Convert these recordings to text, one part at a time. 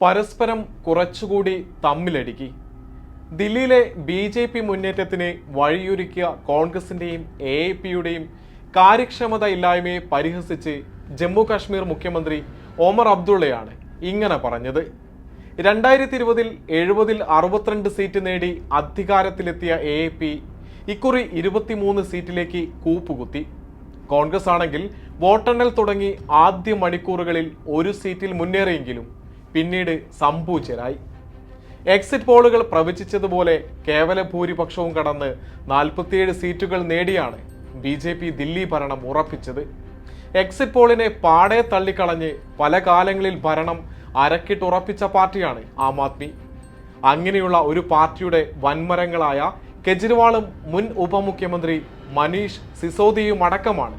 പരസ്പരം കുറച്ചുകൂടി തമ്മിലടിക്കി. ദില്ലിയിലെ ബി.ജെ.പി. മുന്നേറ്റത്തിന് വഴിയൊരുക്കിയ കോൺഗ്രസിന്റെയും എ.പി.യുടെയും കാര്യക്ഷമത ഇല്ലായ്മയെ പരിഹസിച്ച് ജമ്മു കാശ്മീർ മുഖ്യമന്ത്രി ഒമർ അബ്ദുള്ളയാണ് ഇങ്ങനെ പറഞ്ഞത്. 2020-ൽ 70-ൽ 62 സീറ്റ് നേടി അധികാരത്തിലെത്തിയ എ.പി. ഇക്കുറി 23 സീറ്റിലേക്ക് കൂപ്പുകുത്തി. കോൺഗ്രസ് ആണെങ്കിൽ വോട്ടെണ്ണൽ തുടങ്ങി ആദ്യ മണിക്കൂറുകളിൽ ഒരു സീറ്റിൽ മുന്നേറിയെങ്കിലും പിന്നീട് സംഭൂജ്യരായി. എക്സിറ്റ് പോളുകൾ പ്രവചിച്ചതുപോലെ കേവല ഭൂരിപക്ഷവും കടന്ന് 47 സീറ്റുകൾ നേടിയാണ് ബി.ജെ.പി. ദില്ലി ഭരണം ഉറപ്പിച്ചത്. എക്സിറ്റ് പോളിനെ പാടെ തള്ളിക്കളഞ്ഞ് പല കാലങ്ങളിൽ ഭരണം അരക്കിട്ടുറപ്പിച്ച പാർട്ടിയാണ് ആം ആദ്മി. അങ്ങനെയുള്ള ഒരു പാർട്ടിയുടെ വൻമരങ്ങളായ കെജ്രിവാളും മുൻ ഉപമുഖ്യമന്ത്രി മനീഷ് സിസോദിയും അടക്കമാണ്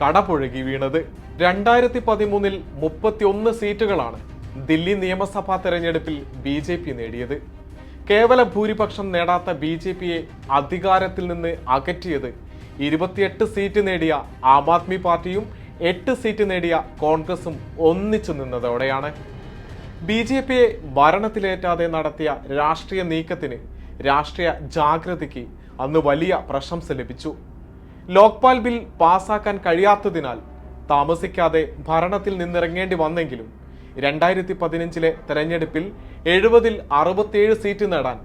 കടപുഴകി വീണത്. 2013-ൽ 31 സീറ്റുകളാണ് ദില്ലി നിയമസഭാ തെരഞ്ഞെടുപ്പിൽ ബി.ജെ.പി. നേടിയത്. കേവല ഭൂരിപക്ഷം നേടാത്ത ബി.ജെ.പിയെ അധികാരത്തിൽ നിന്ന് അകറ്റിയത് 28 സീറ്റ് നേടിയ ആം ആദ്മി പാർട്ടിയും 8 സീറ്റ് നേടിയ കോൺഗ്രസും ഒന്നിച്ചു നിന്നതോടെയാണ്. ബി.ജെ.പിയെ ഭരണത്തിലേറ്റാതെ നടത്തിയ രാഷ്ട്രീയ നീക്കത്തിന്, രാഷ്ട്രീയ ജാഗ്രതയ്ക്ക് അന്ന് വലിയ പ്രശംസ ലഭിച്ചു. ലോക്പാൽ ബിൽ പാസാക്കാൻ കഴിയാത്തതിനാൽ താമസിക്കാതെ ഭരണത്തിൽ നിന്നിറങ്ങേണ്ടി വന്നെങ്കിലും 2015-ലെ തെരഞ്ഞെടുപ്പിൽ 70-ൽ 67 സീറ്റ് നേടാൻ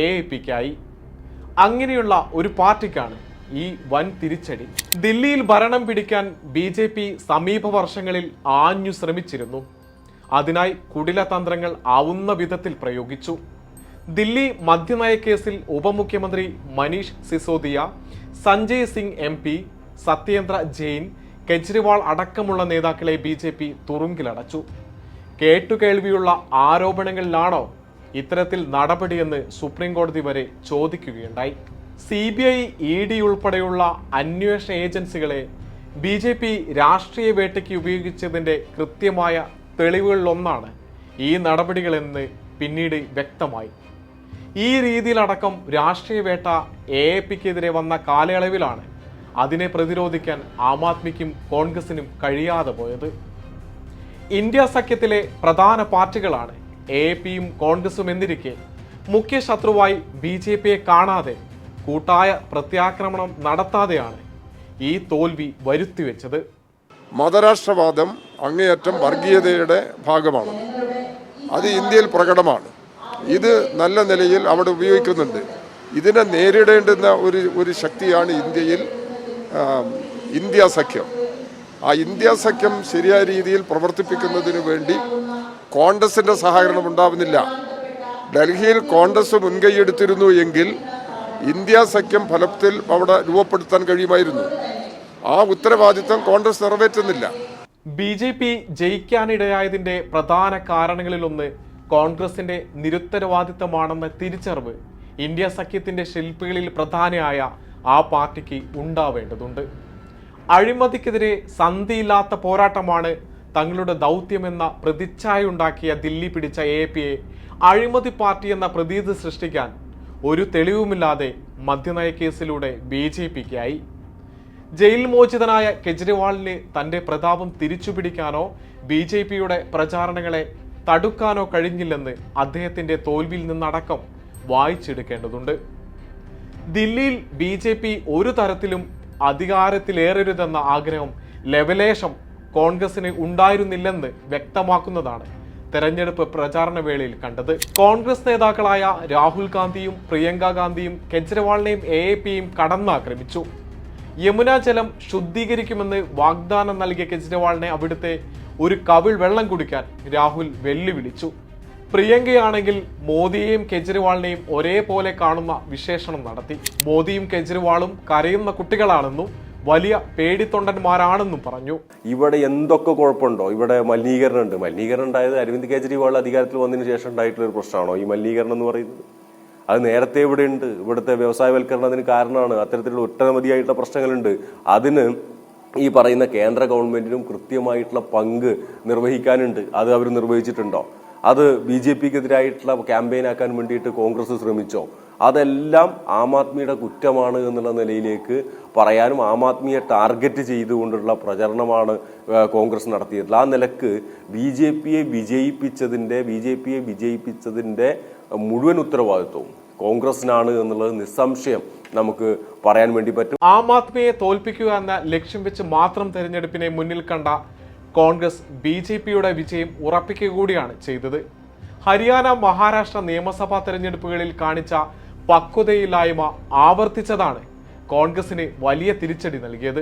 എ.പി.ക്കായി. അങ്ങനെയുള്ള ഒരു പാർട്ടിക്കാണ് ഈ വൻ തിരിച്ചടി. ദില്ലിയിൽ ഭരണം പിടിക്കാൻ ബി.ജെ.പി. സമീപ വർഷങ്ങളിൽ ആഞ്ഞു ശ്രമിച്ചിരുന്നു. അതിനായി കുടില തന്ത്രങ്ങൾ ആവുന്ന വിധത്തിൽ പ്രയോഗിച്ചു. ദില്ലി മദ്യനയ കേസിൽ ഉപമുഖ്യമന്ത്രി മനീഷ് സിസോദിയ, സഞ്ജയ് സിംഗ് എം.പി., സത്യേന്ദ്ര ജെയിൻ, കെജ്രിവാൾ അടക്കമുള്ള നേതാക്കളെ ബി.ജെ.പി. തുറുങ്കിലടച്ചു. കേട്ടുകേൾവിയുള്ള ആരോപണങ്ങളിലാണോ ഇത്തരത്തിൽ നടപടിയെന്ന് സുപ്രീം കോടതി വരെ ചോദിക്കുകയുണ്ടായി. CBI, ED ഉൾപ്പെടെയുള്ള അന്വേഷണ ഏജൻസികളെ ബി.ജെ.പി. രാഷ്ട്രീയ വേട്ടയ്ക്ക് ഉപയോഗിച്ചതിൻ്റെ കൃത്യമായ തെളിവുകളിലൊന്നാണ് ഈ നടപടികളെന്ന് പിന്നീട് വ്യക്തമായി. ഈ രീതിയിലടക്കം രാഷ്ട്രീയ വേട്ട എ.പി.ക്കെതിരെ വന്ന കാലയളവിലാണ് അതിനെ പ്രതിരോധിക്കാൻ ആം ആദ്മിക്കും കോൺഗ്രസിനും കഴിയാതെ പോയത്. ഇന്ത്യ സഖ്യത്തിലെ പ്രധാന പാർട്ടികളാണ് എ.പി.യും കോൺഗ്രസും എന്നിരിക്കെ മുഖ്യ ശത്രുവായി ബി.ജെ.പിയെ കാണാതെ കൂട്ടായ പ്രത്യാക്രമണം നടത്താതെയാണ് ഈ തോൽവി വരുത്തിവെച്ചത്. മതരാഷ്ട്രവാദം അങ്ങേയറ്റം വർഗീയതയുടെ ഭാഗമാണ്. അത് ഇന്ത്യയിൽ പ്രകടമാണ്. ഇത് നല്ല നിലയിൽ അവിടെ ഉപയോഗിക്കുന്നുണ്ട്. ഇതിനെ നേരിടേണ്ടുന്ന ഒരു ശക്തിയാണ് ഇന്ത്യയിൽ ഇന്ത്യ സഖ്യം. ആ ഇന്ത്യ സഖ്യം ശരിയായ രീതിയിൽ പ്രവർത്തിപ്പിക്കുന്നതിന് വേണ്ടി കോൺഗ്രസിൻ്റെ സഹകരണം ഉണ്ടാവുന്നില്ല. ഡൽഹിയിൽ കോൺഗ്രസ് മുൻകൈയെടുത്തിരുന്നു എങ്കിൽ ഇന്ത്യ സഖ്യം ഫലത്തിൽ അവിടെ രൂപപ്പെടുത്താൻ കഴിയുമായിരുന്നു. ആ ഉത്തരവാദിത്തം കോൺഗ്രസ് നിറവേറ്റുന്നില്ല. ബി.ജെ.പി. ജയിക്കാനിടയായതിൻ്റെ പ്രധാന കാരണങ്ങളിലൊന്ന് കോൺഗ്രസിന്റെ നിരുത്തരവാദിത്തമാണെന്ന തിരിച്ചറിവ് ഇന്ത്യ സഖ്യത്തിന്റെ ശില്പികളിൽ പ്രധാനിയായ ആ പാർട്ടിക്ക് ഉണ്ടാവേണ്ടതുണ്ട്. അഴിമതിക്കെതിരെ സന്ധിയില്ലാത്ത പോരാട്ടമാണ് തങ്ങളുടെ ദൗത്യമെന്ന പ്രതിച്ഛായുണ്ടാക്കിയ ദില്ലി പിടിച്ച എ.പി.യെ അഴിമതി പാർട്ടി എന്ന പ്രതീതി സൃഷ്ടിക്കാൻ ഒരു തെളിവുമില്ലാതെ മദ്യനയ കേസിലൂടെ ബി.ജെ.പിക്കായി. ജയിൽ മോചിതനായ കെജ്രിവാളിന് തന്റെ പ്രതാപം തിരിച്ചുപിടിക്കാനോ ബി.ജെ.പിയുടെ പ്രചാരണങ്ങളെ തടുക്കാനോ കഴിഞ്ഞില്ലെന്ന് അദ്ദേഹത്തിന്റെ തോൽവിയിൽ നിന്നടക്കം വായിച്ചെടുക്കേണ്ടതുണ്ട്. ദില്ലിയിൽ ബി.ജെ.പി. ഒരു തരത്തിലും അധികാരത്തിലേറരുതെന്ന ആഗ്രഹം ലെവലേശം കോൺഗ്രസിന് ഉണ്ടായിരുന്നില്ലെന്ന് വ്യക്തമാക്കുന്നതാണ് തെരഞ്ഞെടുപ്പ് പ്രചാരണ വേളയിൽ കണ്ടത്. കോൺഗ്രസ് നേതാക്കളായ രാഹുൽ ഗാന്ധിയും പ്രിയങ്ക ഗാന്ധിയും കെജ്രിവാളിനെയും എ.പി.യും കടന്നാക്രമിച്ചു. യമുന ജലം ശുദ്ധീകരിക്കുമെന്ന് വാഗ്ദാനം നൽകിയ കെജ്രിവാളിനെ അവിടുത്തെ ഒരു കവിൾ വെള്ളം കുടിക്കാൻ രാഹുൽ വെല്ലുവിളിച്ചു. പ്രിയങ്കയാണെങ്കിൽ മോദിയെയും കെജ്രിവാളിനെയും ഒരേപോലെ കാണുന്ന വിശേഷണം നടത്തി. മോദിയും കെജ്രിവാളും കരയുന്ന കുട്ടികളാണെന്നും വലിയ പേടിത്തൊണ്ടന്മാരാണെന്നും പറഞ്ഞു. ഇവിടെ എന്തൊക്കെ കുഴപ്പമുണ്ടോ? ഇവിടെ മലിനീകരണം ഉണ്ട്. മലിനീകരണം ഉണ്ടായത് അരവിന്ദ് കെജ്രിവാൾ അധികാരത്തിൽ വന്നതിന് ശേഷം ഉണ്ടായിട്ടുള്ള ഒരു പ്രശ്നമാണോ ഈ മലിനീകരണം എന്ന് പറയുന്നത്? അത് നേരത്തെ ഇവിടെ ഉണ്ട്. ഇവിടുത്തെ വ്യവസായവൽക്കരണം അതിന് കാരണമാണ്. അത്തരത്തിലുള്ള ഒട്ടനവധിയായിട്ടുള്ള പ്രശ്നങ്ങളുണ്ട്. അതിന് ഈ പറയുന്ന കേന്ദ്ര ഗവൺമെന്റിനും കൃത്യമായിട്ടുള്ള പങ്ക് നിർവഹിക്കാനുണ്ട്. അത് അവർ നിർവഹിച്ചിട്ടുണ്ടോ? അത് BJP-ക്കെതിരായിട്ടുള്ള ക്യാമ്പയിനാക്കാൻ വേണ്ടിയിട്ട് കോൺഗ്രസ് ശ്രമിച്ചോ? അതെല്ലാം ആം ആദ്മിയുടെ കുറ്റമാണ് എന്നുള്ള നിലയിലേക്ക് പറയാനും ആം ആദ്മിയെ ടാർഗറ്റ് ചെയ്തുകൊണ്ടുള്ള പ്രചരണമാണ് കോൺഗ്രസ് നടത്തിയത്. ആ നിലക്ക് ബി.ജെ.പിയെ വിജയിപ്പിച്ചതിൻ്റെ മുഴുവൻ ഉത്തരവാദിത്വവും കോൺഗ്രസിനാണ് എന്നുള്ളത് നിസ്സംശയം നമുക്ക് പറയാൻ വേണ്ടി പറ്റും. ആം ആദ്മിയെ തോൽപ്പിക്കുക എന്ന ലക്ഷ്യം വെച്ച് മാത്രം തെരഞ്ഞെടുപ്പിനെ മുന്നിൽ കണ്ട കോൺഗ്രസ് BJP-യുടെ വിജയം ഉറപ്പിക്കുക കൂടിയാണ് ചെയ്തത്. ഹരിയാന, മഹാരാഷ്ട്ര നിയമസഭാ തെരഞ്ഞെടുപ്പുകളിൽ കാണിച്ച പക്വതയില്ലായ്മ ആവർത്തിച്ചതാണ് കോൺഗ്രസിന് വലിയ തിരിച്ചടി നൽകിയത്.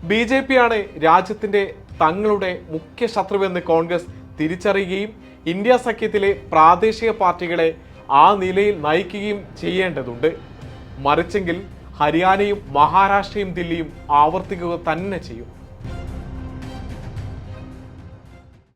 BJP-യാണ് രാജ്യത്തിന്റെ തങ്ങളുടെ മുഖ്യ ശത്രുവെന്ന് കോൺഗ്രസ് തിരിച്ചറിയുകയും ഇന്ത്യ സഖ്യത്തിലെ പ്രാദേശിക പാർട്ടികളെ ആ നിലയിൽ നയിക്കുകയും ചെയ്യേണ്ടതുണ്ട്. മറിച്ചെങ്കിൽ ഹരിയാനയും മഹാരാഷ്ട്രയും ദില്ലിയും ആവർത്തിക്കുക തന്നെ ചെയ്യും.